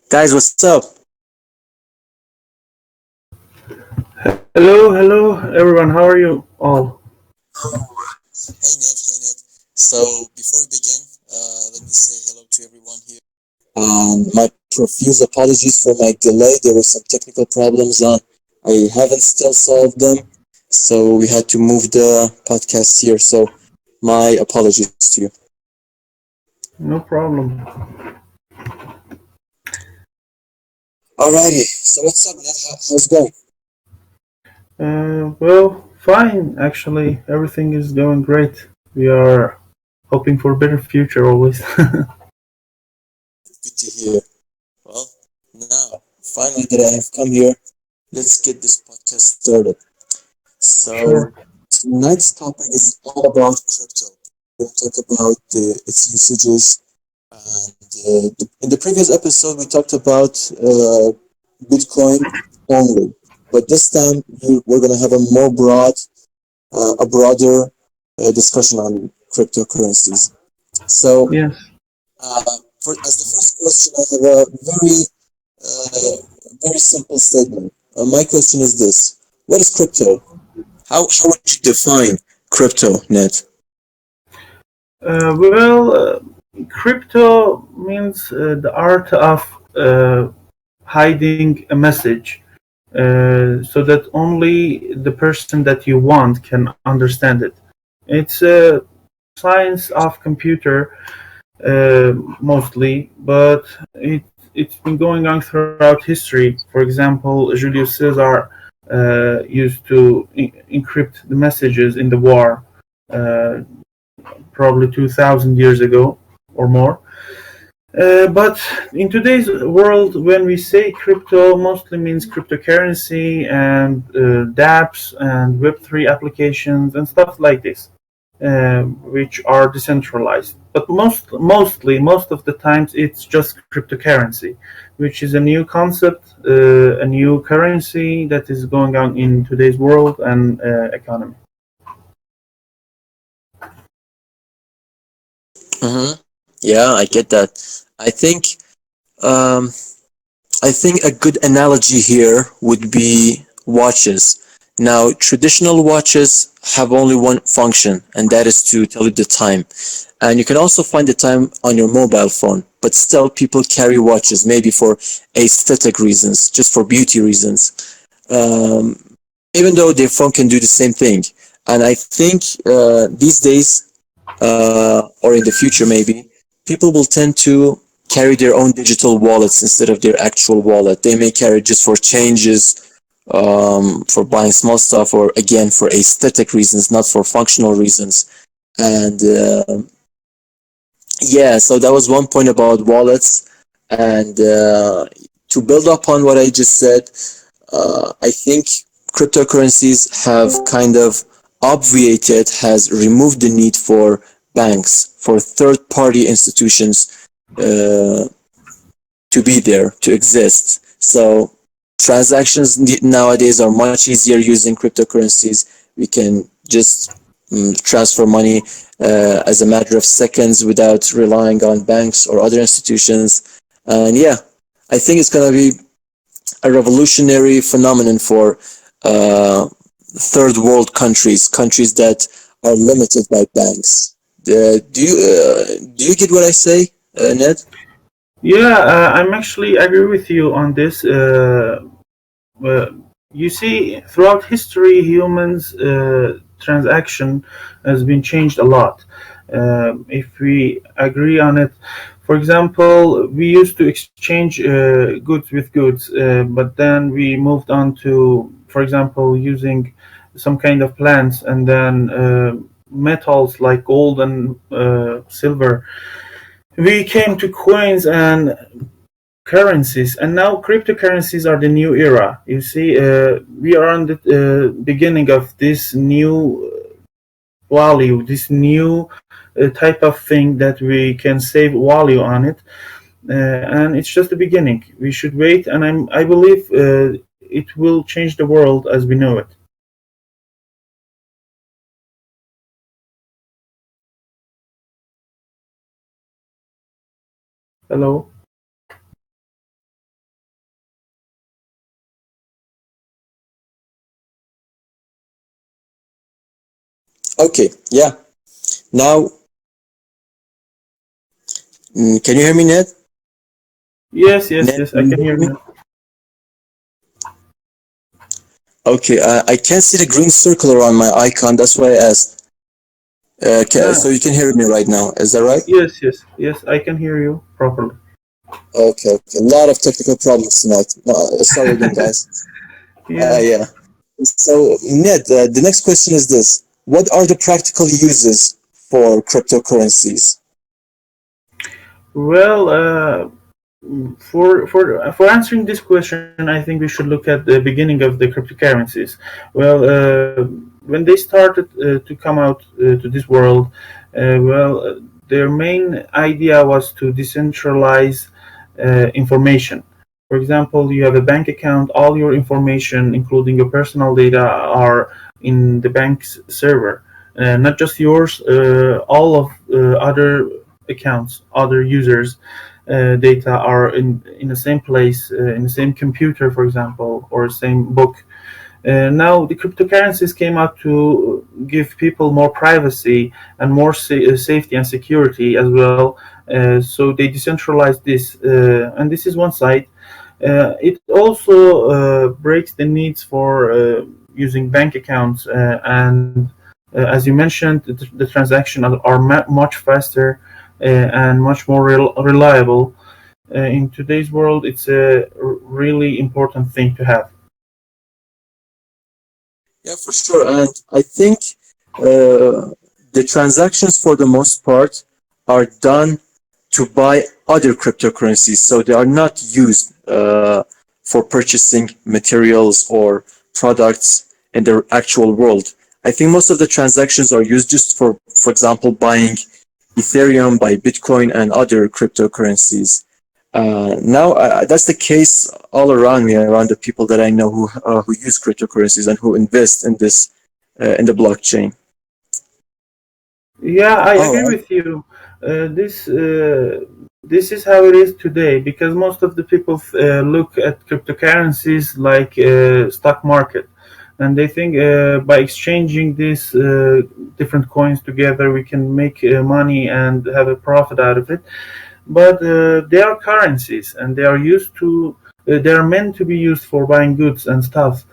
Guys, what's up? Hello, everyone. How are you all? Oh, hey Ned. So before we begin, let me say hello to everyone here. My profuse apologies for my delay. There were some technical problems. I haven't still solved them, so we had to move the podcast here. So my apologies to you. No problem. Alrighty. So what's up, Ned? How's it going? Well, fine. Actually, everything is going great. We are hoping for a better future always. Good to hear. Well, now finally that I have come here, let's get this podcast started. So Sure. tonight's topic is all about crypto. We're going to talk about its usages. And in the previous episode, we talked about Bitcoin only, but this time we're going to have a broader discussion on cryptocurrencies. So, Yes. as the first question, I have a very simple statement. My question is this: what is crypto? How would you define crypto, Net? Well, crypto means the art of hiding a message so that only the person that you want can understand it. It's a science of computer mostly, but it's been going on throughout history. For example, Julius Caesar used to encrypt the messages in the war, uh, probably 2,000 years ago or more. But in today's world, when we say crypto, mostly means cryptocurrency and dApps and Web3 applications and stuff like this, which are decentralized. But most of the times, it's just cryptocurrency, which is a new concept, a new currency that is going on in today's world and economy. Mm-hmm. Yeah, I get that. I think um, I think a good analogy here would be watches. Now, traditional watches have only one function, and that is to tell you the time. And you can also find the time on your mobile phone, but still people carry watches, maybe for aesthetic reasons, just for beauty reasons. Um, Even though their phone can do the same thing. And I think these days, or in the future maybe, people will tend to carry their own digital wallets instead of their actual wallet. They may carry just for changes, for buying small stuff, or again for aesthetic reasons, not for functional reasons. And yeah, so that was one point about wallets. And to build upon what I just said, I think cryptocurrencies have kind of obviated, has removed the need for banks, for third party institutions uh, to be there, to exist. So transactions nowadays are much easier using cryptocurrencies. We can just transfer money as a matter of seconds without relying on banks or other institutions. And yeah, I think it's going to be a revolutionary phenomenon for third world countries, countries that are limited by banks. Do you get what I say, Ned? Yeah, I'm actually agree with you on this. Uh, you see, throughout history, humans' transaction has been changed a lot. If we agree on it, for example, we used to exchange goods with goods, but then we moved on to, for example, using some kind of plants and then metals like gold and silver. We came to coins and currencies, and now cryptocurrencies are the new era. You see, we are on the beginning of this new value, this new type of thing that we can save value on it, and it's just the beginning. We should wait, and I believe it will change the world as we know it. Hello. Okay, yeah. Now, can you hear me, Ned? Yes, yes, Ned, yes. can I you can hear hear me? you. Okay, I can't see the green circle around my icon. That's why I asked. So Ah, you can hear me right now. Is that right? yes, yes, yes. I can hear you properly. Okay, okay. A lot of technical problems tonight. Sorry again, guys. Yeah. Yeah. So, Ned, the next question is this: what are the practical uses for cryptocurrencies? Well, for answering this question, I think we should look at the beginning of the cryptocurrencies. Well, when they started to come out to this world, their main idea was to decentralize information. For example, you have a bank account, all your information, including your personal data, are in the bank's server. Not just yours, all of other accounts, other users' data are in the same place, in the same computer, for example, or same book. Now, the cryptocurrencies came out to give people more privacy and more safety and security as well. So they decentralized this, and this is one side. It also breaks the needs for using bank accounts, and as you mentioned, the transactions are much faster and much more reliable. In today's world, it's a really important thing to have. Yeah, for sure. And I think the transactions, for the most part, are done to buy other cryptocurrencies. So they are not used for purchasing materials or products in the actual world. I think most of the transactions are used just for example, buying Ethereum, buy Bitcoin, and other cryptocurrencies. Now that's the case all around me, around the people that I know who use cryptocurrencies and who invest in this in the blockchain. Yeah, I All agree right. with you. This is how it is today because most of the people look at cryptocurrencies like stock market, and they think by exchanging these different coins together, we can make money and have a profit out of it. But they are currencies, and they are used to. They are meant to be used for buying goods and stuff.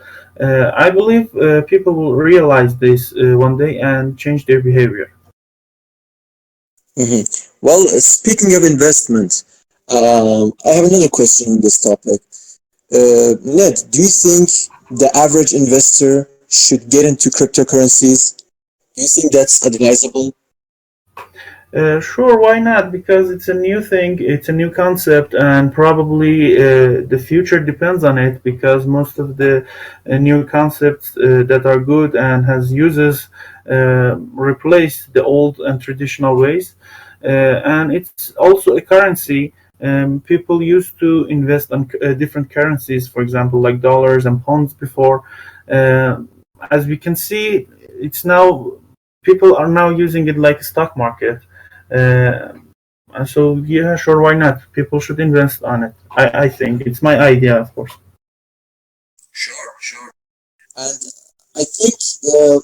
I believe people will realize this one day and change their behavior. Mhm. Well, speaking of investment, I have another question on this topic. Ned, do you think the average investor should get into cryptocurrencies? Do you think that's advisable? Sure, why not? Because it's a new thing, it's a new concept, and probably the future depends on it. Because most of the new concepts that are good and has uses replace the old and traditional ways. And it's also a currency. People used to invest on different currencies, for example, like dollars and pounds before. Uh, as we can see, it's now people are now using it like a stock market. uh, so yeah, sure, why not? People should invest on it. I think it's my idea, of course. Sure, sure. And I think uh,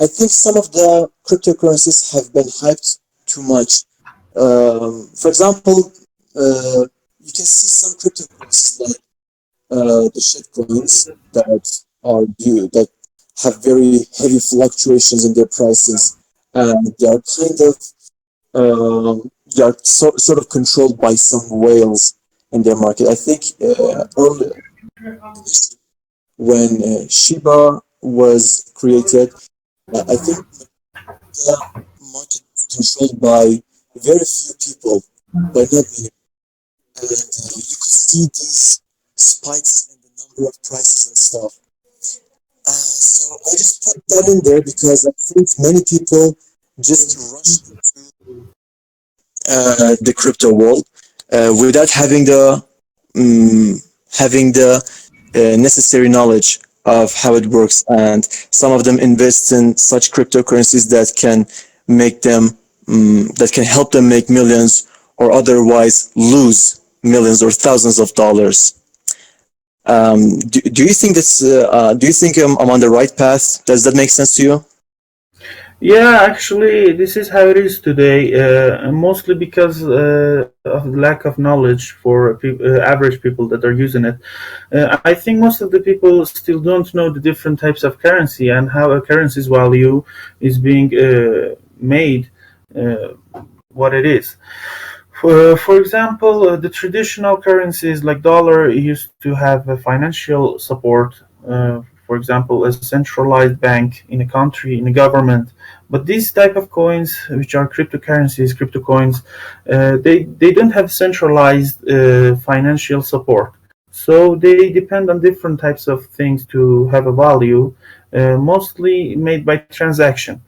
I think some of the cryptocurrencies have been hyped too much. For example, you can see some cryptocurrencies like the shitcoins that are due that have very heavy fluctuations in their prices, and they are kind of they are sort of controlled by some whales in their market. I think earlier when Shiba was created, I think the market is controlled by very few people, but not many. And you could see these spikes in the number of prices and stuff. So I just put that in there because I think many people just rush into the crypto world without um, having the necessary knowledge of how it works, and some of them invest in such cryptocurrencies that can make them that can help them make millions or otherwise lose millions or thousands of dollars. Do you think that's do you think I'm on the right path? Does that make sense to you? Yeah, actually, this is how it is today, mostly because of the lack of knowledge for average people that are using it. I think most of the people still don't know the different types of currency and how a currency's value is being made uh, what it is. For example, the traditional currencies like dollar used to have a financial support. For example, a centralized bank in a country, in a government. But these type of coins, which are cryptocurrencies, crypto coins, they don't have centralized financial support. So they depend on different types of things to have a value, mostly made by transaction.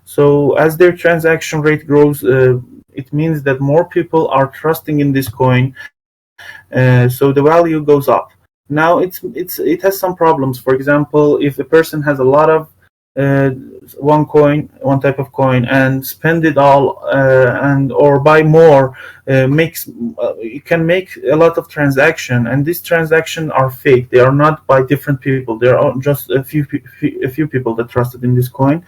So as their transaction rate grows, it means that more people are trusting in this coin, so the value goes up. Now it has some problems. For example, if a person has a lot of uh, one type of coin, and spend it all and or buy more, makes you can make a lot of transaction, and these transactions are fake. They are not by different people. There are just a few people that trusted in this coin,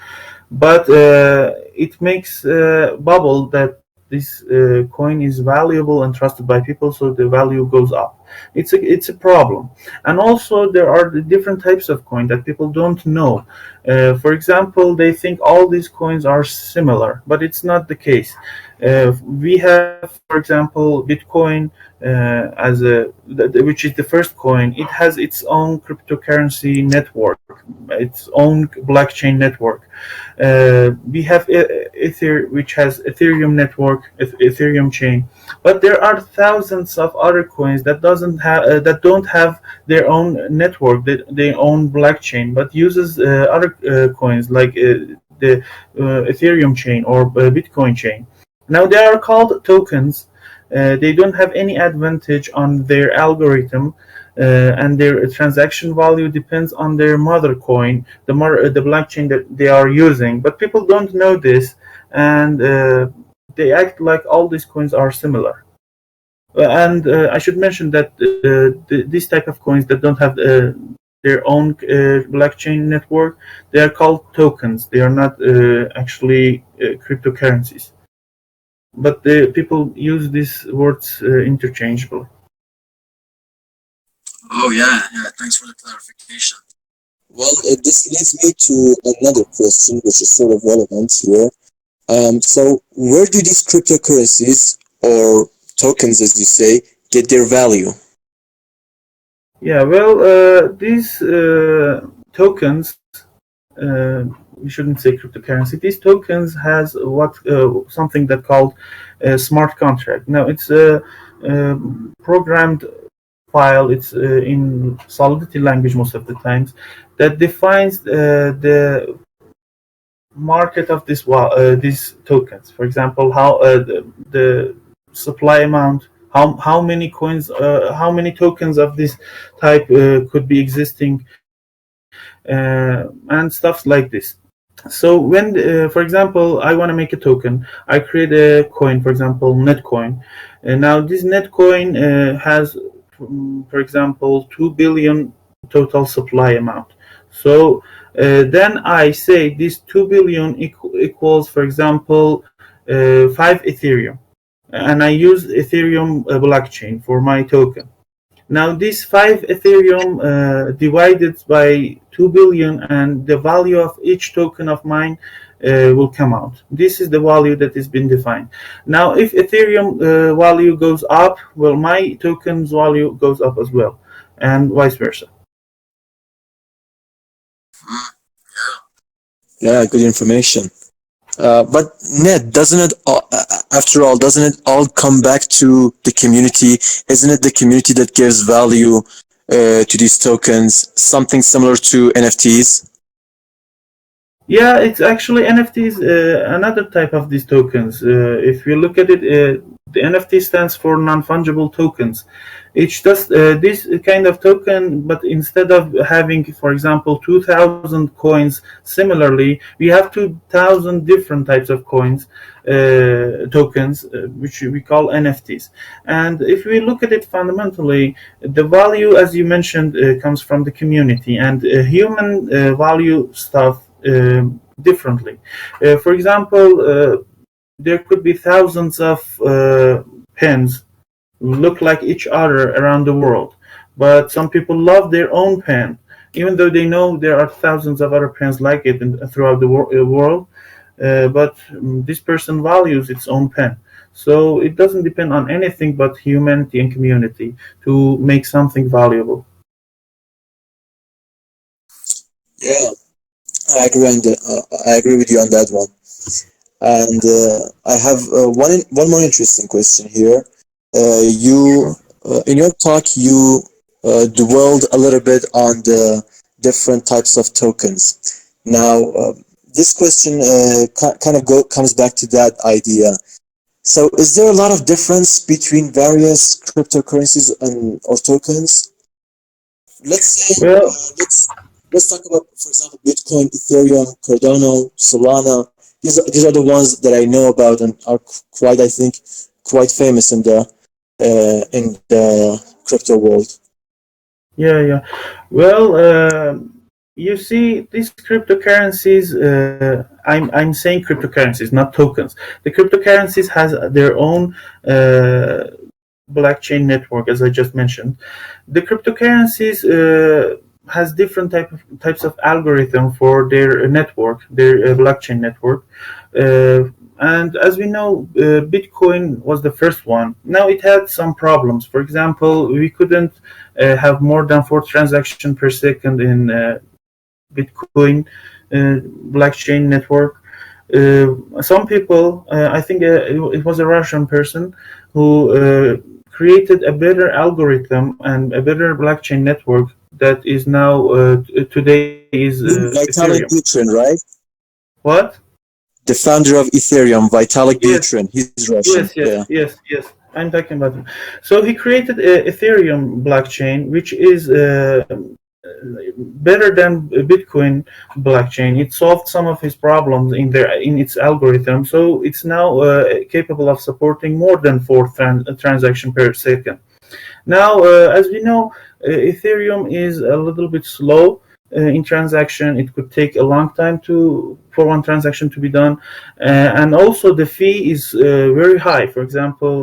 but it makes bubble that this coin is valuable and trusted by people, so the value goes up. It's a problem. And also there are the different types of coin that people don't know. For example, they think all these coins are similar, but it's not the case. We have, for example, Bitcoin as which is the first coin. It has its own cryptocurrency network, its own blockchain network. We have Ether, which has Ethereum network, Ethereum chain, but there are thousands of other coins that don't have their own network, their own blockchain, but uses other coins like the Ethereum chain or Bitcoin chain. Now they are called tokens. They don't have any advantage on their algorithm, and their transaction value depends on their mother coin, the blockchain that they are using. But people don't know this, and they act like all these coins are similar. And I should mention that these type of coins that don't have their own blockchain network, they are called tokens. They are not actually cryptocurrencies. But the people use these words interchangeably. Oh yeah, yeah. Thanks for the clarification. Well, this leads me to another question, which is sort of relevant here. So where do these cryptocurrencies or tokens, as you say, get their value? Yeah, well, these tokens, we shouldn't say cryptocurrency. These tokens has something that called a smart contract. Now it's a, programmed file. It's in Solidity language most of the times that defines the market of these tokens. For example, how the supply amount, how many coins, how many tokens of this type could be existing, and stuff like this. So when, for example, I want to make a token, I create a coin, for example, Netcoin. And now this Netcoin has, for example, 2 billion total supply amount. So then I say this 2 billion equals, for example, 5 Ethereum. And I use Ethereum blockchain for my token. Now this 5 Ethereum divided by 2 billion, and the value of each token of mine will come out. This is the value that has been defined. Now if Ethereum value goes up, well, my token's value goes up as well, and vice versa. Yeah, good information. But Ned, doesn't it, after all, doesn't it all come back to the community? Isn't it the community that gives value to these tokens? Something similar to NFTs? Yeah, it's actually NFTs, another type of these tokens. If you look at it, the NFT stands for non-fungible tokens. It's just this kind of token, but instead of having, for example, 2,000 coins similarly, we have 2,000 different types of coins, tokens, which we call NFTs. And if we look at it fundamentally, the value, as you mentioned, comes from the community, and human value stuff differently. For example, there could be thousands of pens look like each other around the world, but some people love their own pen, even though they know there are thousands of other pens like it throughout the world. But this person values its own pen. So it doesn't depend on anything but humanity and community to make something valuable. Yeah, I agree with you on that one. And I have one more interesting question here. You in your talk you dwelled a little bit on the different types of tokens. Now, this question kind of comes back to that idea. So, is there a lot of difference between various cryptocurrencies and or tokens? Let's say Well, let's talk about, for example, Bitcoin, Ethereum, Cardano, Solana. These are the ones that I know about and are quite, I think, quite famous in the crypto world. yeah, yeah. Well, you see, these cryptocurrencies. I'm saying cryptocurrencies, not tokens. The cryptocurrencies has their own blockchain network, as I just mentioned. The cryptocurrencies has different types of algorithm for their network, their blockchain network. And as we know, Bitcoin was the first one. Now it had some problems. For example, we couldn't have more than 4 transactions per second in Bitcoin blockchain network. Some people, I think it was a Russian person who created a better algorithm and a better blockchain network that is now today is Ethereum. Vitalik Buterin, right? What? The founder of Ethereum, Vitalik Yes, Buterin. He's Russian. yes, yes, Yeah. yes, yes. I'm talking about him. So he created a Ethereum blockchain, which is better than Bitcoin blockchain. It solved some of his problems in its algorithm, so it's now capable of supporting more than 4 transactions per second. Now, as we know, Ethereum is a little bit slow in transaction. It could take a long time for one transaction to be done, and also the fee is very high. For example,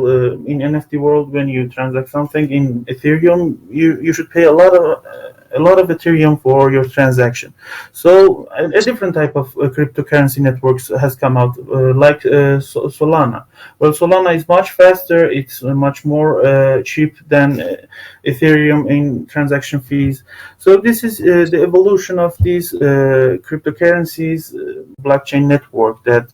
in NFT world, when you transact something in Ethereum, you should pay a lot of Ethereum for your transaction. So a different type of cryptocurrency networks has come out, like Solana. Well, Solana is much faster. It's much more cheap than Ethereum in transaction fees. So this is the evolution of these cryptocurrencies, blockchain network that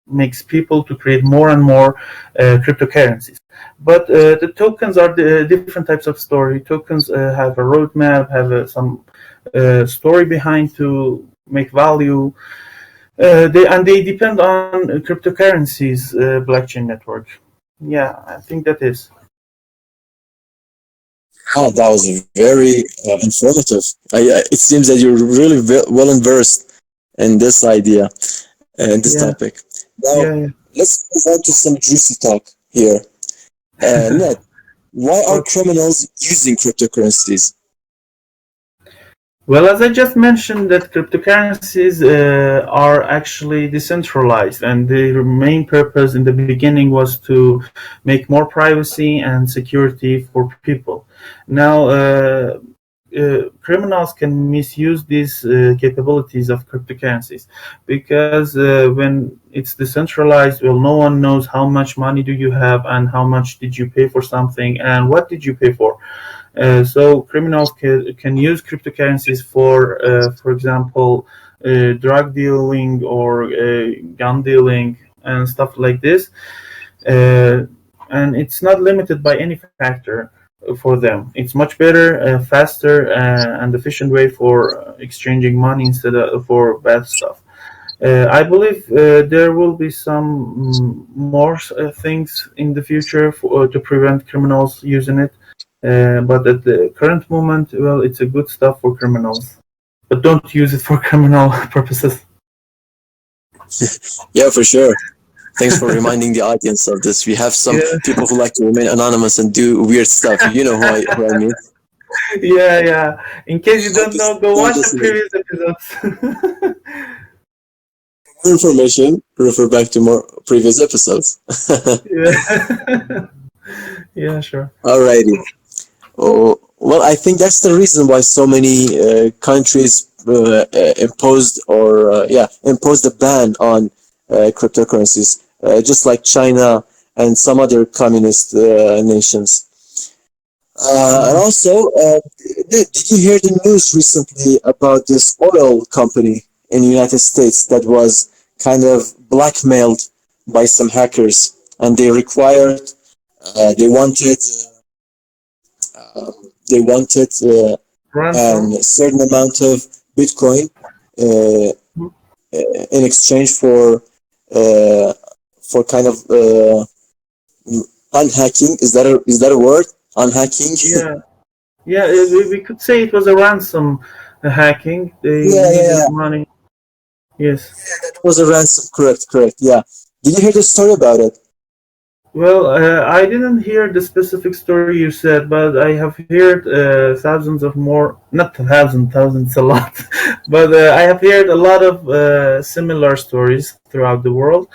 makes people to create more and more cryptocurrencies. But the tokens are the different types of story. Tokens have a roadmap, have some story behind to make value. They depend on cryptocurrencies blockchain network. Yeah, I think that is. Oh, that was very informative. It seems that you're really well versed in this idea and this Yeah, topic. Now, yeah, let's move on to some juicy talk here. Ned, why are yeah. criminals using cryptocurrencies? Well, as I just mentioned, that cryptocurrencies are actually decentralized, and their main purpose in the beginning was to make more privacy and security for people. Now, criminals can misuse these capabilities of cryptocurrencies because when it's decentralized, well, no one knows how much money do you have and how much did you pay for something and what did you pay for. So criminals can use cryptocurrencies for example, drug dealing or gun dealing and stuff like this. Uh, and it's not limited by any factor for them. It's much better, faster, and efficient way for exchanging money instead of for bad stuff. I believe there will be some more things in the future to prevent criminals using it. But at the current moment, well, it's a good stuff for criminals. But don't use it for criminal purposes. Yeah, for sure. Thanks for reminding the audience of this. We have some Yeah, people who like to remain anonymous and do weird stuff. You know who I mean. yeah, yeah. In case you Don't don't know, dis- go don't watch the dismiss. previous episodes. For information, refer back to more previous episodes. Yeah. Yeah, sure. Alrighty. Oh, well, I think that's the reason why so many countries imposed a ban on cryptocurrencies, just like China and some other communist nations. And Mhm. also, did you hear the news recently about this oil company in the United States that was kind of blackmailed by some hackers, and they wanted, they wanted Ransom. a certain amount of Bitcoin uh, in exchange uh, for kind of unhacking. Is that a word? Unhacking? Yeah, yeah. We could say it was a ransom hacking. They Yeah, yeah, needed yeah. money. Yes. That was a ransom. Correct, correct. Yeah. Did you hear the story about it? Well, I didn't hear the specific story you said, but I have heard thousands of more, not thousands a lot, but I have heard a lot of similar stories throughout the world.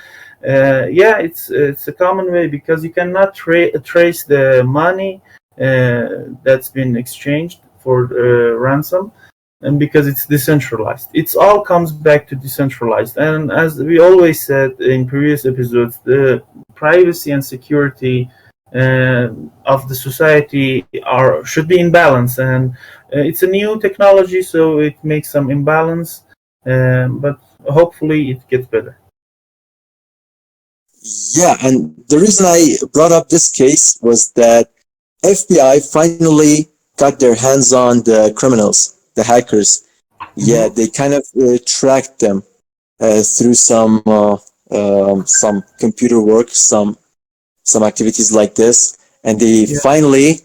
Yeah, it's a common way because you cannot trace the money that's been exchanged for ransom, and because it's decentralized. It's all comes back to decentralized. And as we always said in previous episodes, the privacy and security of the society are should be in balance. And it's a new technology, so it makes some imbalance, but hopefully it gets better. Yeah, and the reason I brought up this case was that FBI finally got their hands on the criminals, the hackers. Yeah, Hmm. they kind of tracked them through some computer work, some activities like this, and they Yeah, finally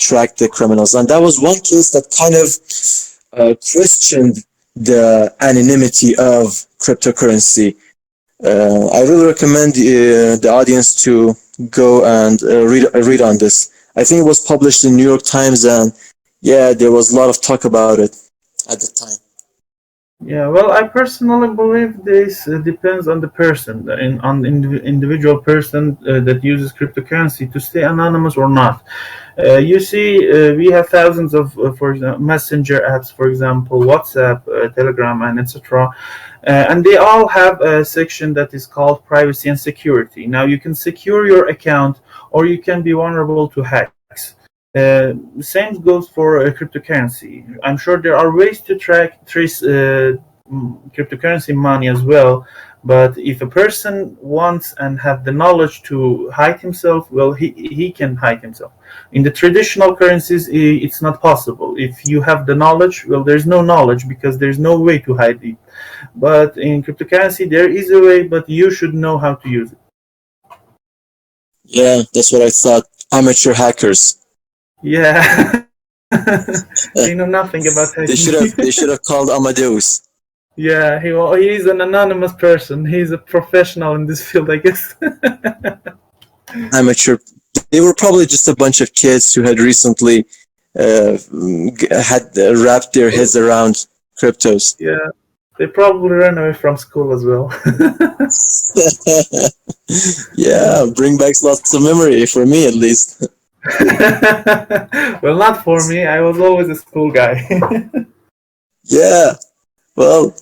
tracked the criminals. And that was one case that kind of questioned the anonymity of cryptocurrency. I really recommend the audience to go and read on this. I think it was published in New York Times, and yeah, there was a lot of talk about it at the time. yeah. Well, I personally believe this depends on the person, on the individual person that uses cryptocurrency to stay anonymous or not. You see, we have thousands of, for example, messenger apps, for example, WhatsApp, Telegram, and etc. And they all have a section that is called privacy and security. Now, you can secure your account, or you can be vulnerable to hacks. Same goes for cryptocurrency. I'm sure there are ways to trace cryptocurrency money as well. But if a person wants and have the knowledge to hide himself, well, he can hide himself. In the traditional currencies, it's not possible. If you have the knowledge, well, there's no knowledge because there's no way to hide it. But in cryptocurrency, there is a way, but you should know how to use it. Yeah, that's what I thought. Amateur hackers. Yeah, they know nothing about hacking. They should have called Amadeus. Yeah, he's an anonymous person. He's a professional in this field, I guess. Amateur. They were probably just a bunch of kids who had recently had wrapped their heads around cryptos. Yeah, they probably ran away from school as well. Yeah, bring back lots of memory for me at least. Well, not for me. I was always a school guy. Yeah. Well,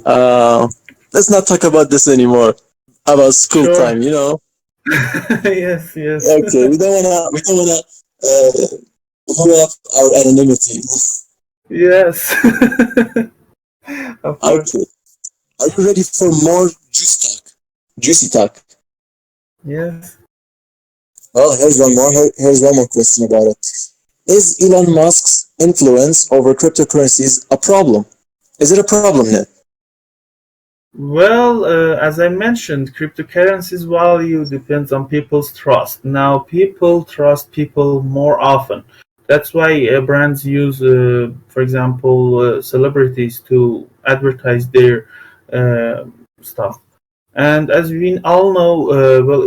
uh, let's not talk about this anymore. About school Sure. time. Yes, yes. Okay, we don't wanna blow up our anonymity. Yes. Of course. Okay. Are you ready for more juice talk? Juicy talk. Yes. Well, here's one more question about it. Is Elon Musk's influence over cryptocurrencies a problem? Is it a problem, Ned? Well, as I mentioned, cryptocurrency's value depends on people's trust. Now, people trust people more often. That's why brands use, for example, celebrities to advertise their uh, stuff. And as we all know, well,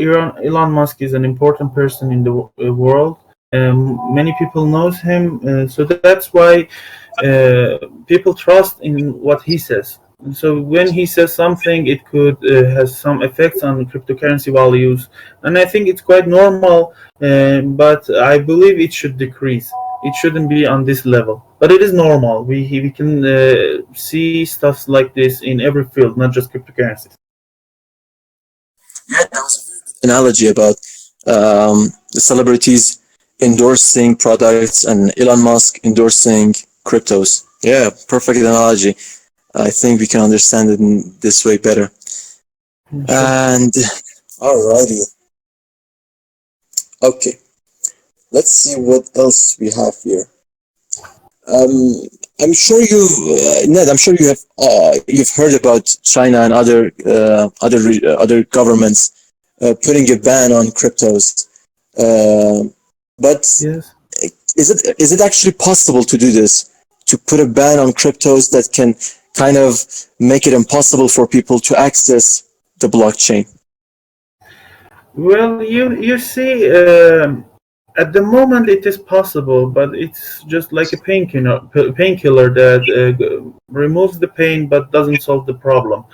Elon Musk is an important person in the world. Many people knows him, so that's why people trust in what he says. So when he says something, it could has some effects on cryptocurrency values, and I think it's quite normal. But I believe it should decrease. It shouldn't be on this level, but it is normal. We can see stuff like this in every field, not just cryptocurrencies. Yeah, that was a very good analogy about the celebrities endorsing products and Elon Musk endorsing cryptos. Yeah, perfect analogy. I think we can understand it in this way better. Sure. And alrighty, okay. Let's see what else we have here. Um, I'm sure Ned. I'm sure you've heard about China and other governments putting a ban on cryptos. Uh, but Yes. is it actually possible to do this? To put a ban on cryptos that can kind of make it impossible for people to access the blockchain? Well, you see, at the moment it is possible, but it's just like a painkiller that removes the pain but doesn't solve the problem.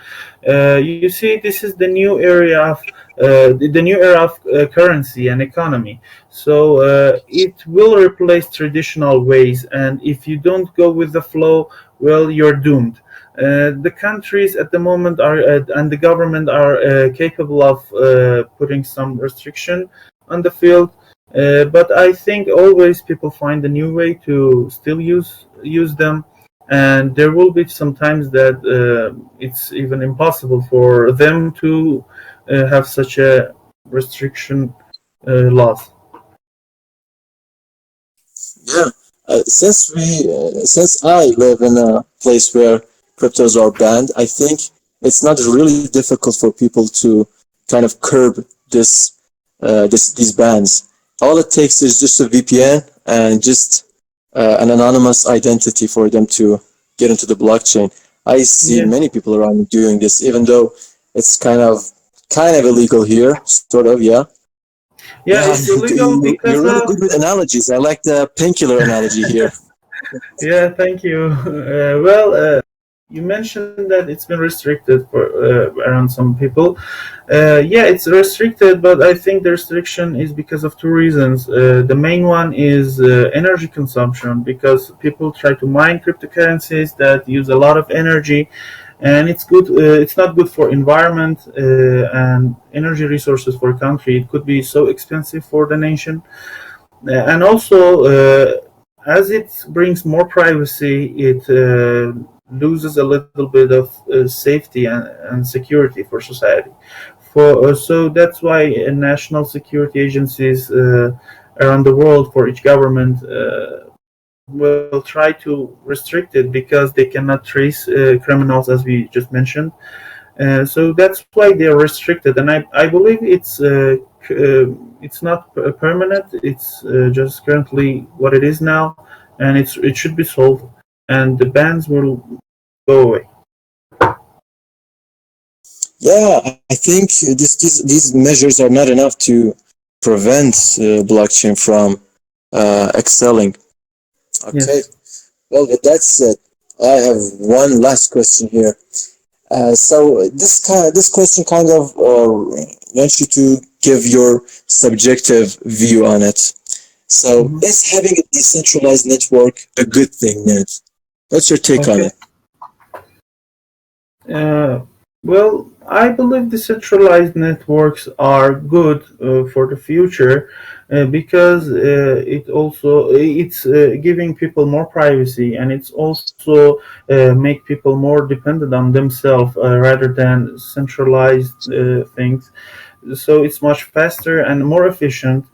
You see, this is the new area of the new era of currency and economy. So it will replace traditional ways, and if you don't go with the flow, well, you're doomed. The countries at the moment are and the government are capable of putting some restriction on the field, but I think always people find a new way to still use them, and there will be some times that it's even impossible for them to have such a restriction laws. Yeah, since I live in a place where cryptos are banned, I think it's not really difficult for people to kind of curb these bans. All it takes is just a VPN and just an anonymous identity for them to get into the blockchain. I see Yeah, many people around me doing this, even though it's kind of illegal here, sort of. Yeah, yeah, yeah. it's illegal You're because really of. good with analogies. I like the painkiller analogy here. Yeah, thank you. You mentioned that it's been restricted for around some people. Yeah, it's restricted, but I think the restriction is because of two reasons. The main one is energy consumption, because people try to mine cryptocurrencies that use a lot of energy, and it's good. It's not good for environment and energy resources for a country. It could be so expensive for the nation, and also as it brings more privacy, it loses a little bit of safety and security for society. So that's why national security agencies around the world for each government will try to restrict it because they cannot trace criminals, as we just mentioned. So that's why they are restricted, and I believe it's not permanent. It's just currently what it is now, and it should be solved, and the bans will go away. Yeah, I think these measures are not enough to prevent blockchain from excelling. Okay. Yes. Well, with that said, I have one last question here. So this question kind of wants you to give your subjective view on it. So, Hmm. is having a decentralized network a good thing, Ned? What's your take on Okay. it? Uh, well, I believe decentralized networks are good for the future because it's giving people more privacy, and it's also make people more dependent on themselves rather than centralized things. So it's much faster and more efficient.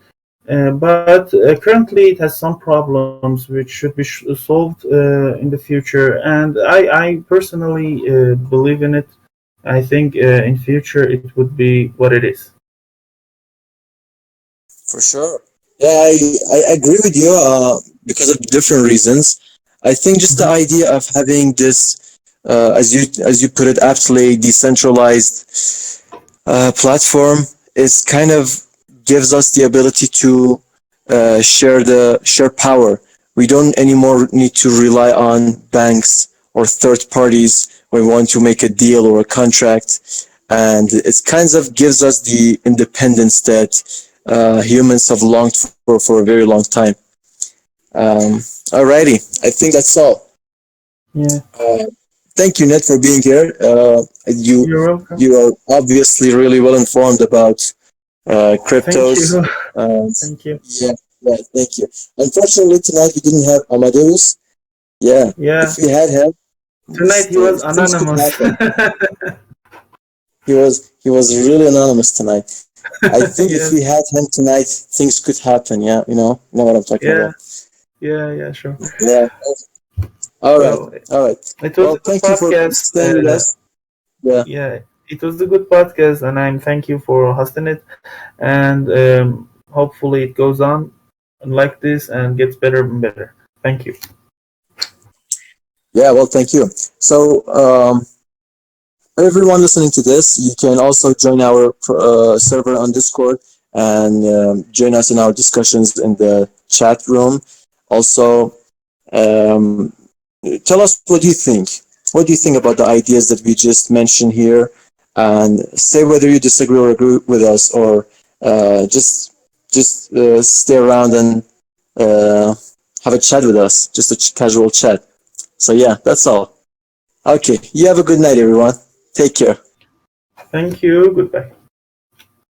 But currently, it has some problems which should be solved in the future, and I personally believe in it. I think in future it would be what it is. For sure. Yeah, I agree with you because of different reasons. I think just the Mhm. idea of having this, as you put it, aptly decentralized platform is kind of gives us the ability to share power. We don't anymore need to rely on banks or third parties when we want to make a deal or a contract, and it kind of gives us the independence that humans have longed for a very long time. Alrighty, I think that's all. Yeah. Uh, Thank you, Ned, for being here. You're welcome. You are obviously really well informed about Thank cryptos. you. Uh, Thank you. yeah, yeah, thank you. Unfortunately, tonight we didn't have Amadeus. Yeah, if Yeah. we had him, Tonight he was things could anonymous. happen. He was really anonymous tonight. I think if we Yes. had him tonight, things could happen. Yeah, you know what I'm talking Yeah. about. Yeah. Yeah. Sure. Yeah. All right. Well, All right. it was Well, a good thank you for podcast. staying with us. Yeah. Yeah, it was a good podcast, and I'm thank you for hosting it. And hopefully it goes on like this and gets better and better. Thank you. Yeah. Well, thank you. So, everyone listening to this, you can also join our server on Discord and join us in our discussions in the chat room. Also, um, tell us what you think. What do you think about the ideas that we just mentioned here? And say whether you disagree or agree with us, or just stay around and uh, have a chat with us, just a casual chat. So yeah, that's all. Okay, you have a good night, everyone. Take care. Thank you. Goodbye.